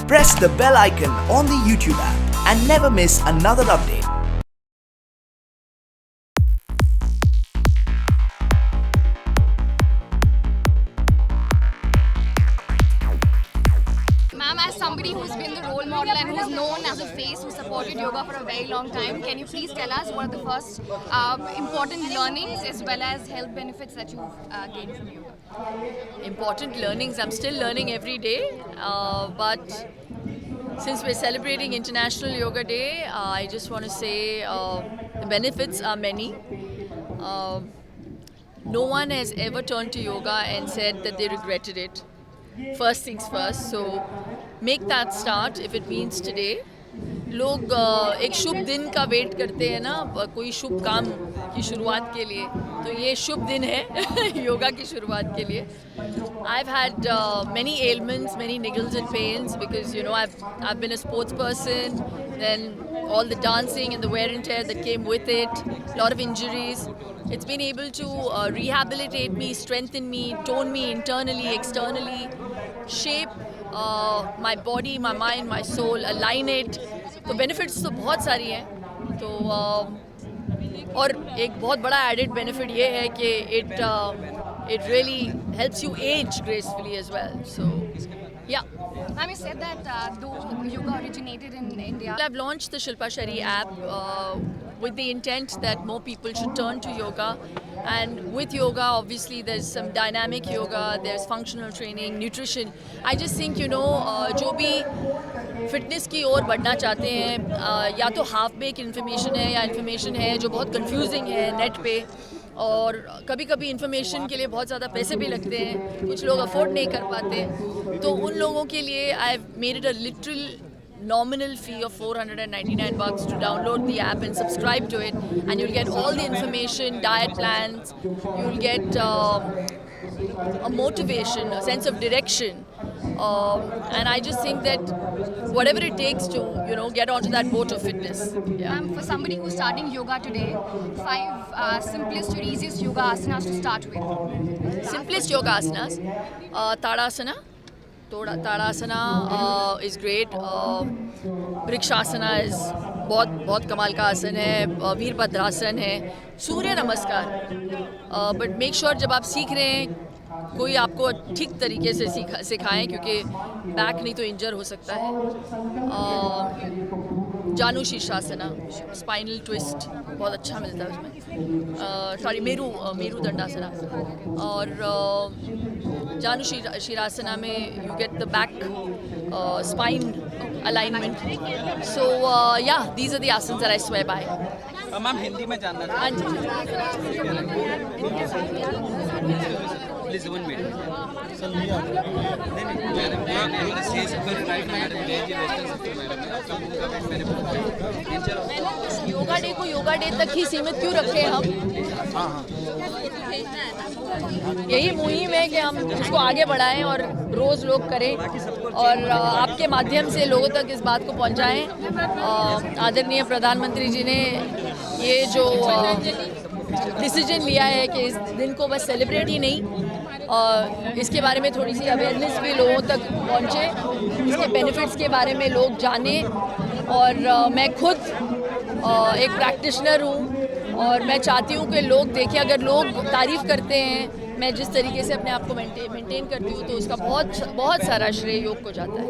Press the bell icon on the YouTube app and never miss another update. Ma'am, as somebody who's been the role model and who's known as a face who supported yoga for a very long time, can you please tell us what are the first important learnings as well as health benefits that you've gained from yoga? Important learnings. I'm still learning every day, but since we're celebrating International Yoga Day, I just want to say the benefits are many. No one has ever turned to yoga and said that they regretted it. First things first, so make that start if it means today. लोग एक शुभ दिन का wait करते हैं ना, कोई शुभ काम की शुरुआत के लिए, तो ये शुभ दिन है योगा की शुरुआत के लिए. I've had many ailments, many niggles and pains because I've been a sports person, then all the dancing and the wear and tear that came with it, a lot of injuries. It's been able to rehabilitate me, strengthen me, tone me internally, externally, shape my body, my mind, my soul, align it. तो benefits तो बहुत सारी हैं. तो और एक बहुत बड़ा added benefit ये है कि it really helps you age gracefully as well. So yeah. Ma'am, you said that though yoga originated in India. I've launched the Shilpa Shari app with the intent that more people should turn to yoga. And with yoga, obviously, there's some dynamic yoga, there's functional training, nutrition. I just think, जो भी fitness की ओर बढ़ना चाहते हैं, या तो half bake information है या इन्फॉर्मेशन है जो बहुत कंफ्यूजिंग है नेट पे, और कभी कभी इन्फॉर्मेशन के लिए बहुत ज़्यादा पैसे भी लगते हैं, कुछ लोग अफोर्ड नहीं कर पाते, तो उन लोगों के लिए I made it a literal nominal fee of $499 to download the app and subscribe to it, and you'll get all the information, diet plans, you'll get a motivation, a sense of direction, and I just think that whatever it takes to get onto that boat of fitness. Yeah. For somebody who's starting yoga today, 5 simplest or easiest yoga asanas to start with. Simplest yoga asanas, Tadasana. Tadasana is great. Vrikshasana is बहुत कमाल का आसन है. वीरभद्रासन है. सूर्य नमस्कार. But make sure जब आप सीख रहे हैं कोई आपको ठीक तरीके से सिखाएं, क्योंकि बैक नहीं तो इंजर हो सकता है. जानु शीर्षासना, स्पाइनल ट्विस्ट बहुत अच्छा मिलता है उसमें. सॉरी, मेरू दंडासना. और जानु शीरासना में you get the back spine alignment. So yeah, these are the asanas that I swear by. Ma'am Hindi में जानना था. हाँ जी. प्लीज 1 मिनट. सर नहीं मैडम स्टेज पर राइट मैडम योगा डे को योगा डे तक ही सीमित क्यों रखे हम? यही मुहिम है कि हम इसको आगे बढ़ाएं और रोज़ लोग करें, और आपके माध्यम से लोगों तक इस बात को पहुंचाएं. आदरणीय प्रधानमंत्री जी ने ये जो डिसीजन लिया है कि इस दिन को बस सेलिब्रेट ही नहीं, इसके बारे में थोड़ी सी अवेयरनेस भी लोगों तक पहुंचे, इसके बेनिफिट्स के बारे में लोग जाने. और मैं खुद एक प्रैक्टिशनर हूँ और मैं चाहती हूँ कि लोग देखें, अगर लोग तारीफ़ करते हैं मैं जिस तरीके से अपने आप को मेंटेन करती हूँ, तो उसका बहुत सारा श्रेय योग को जाता है.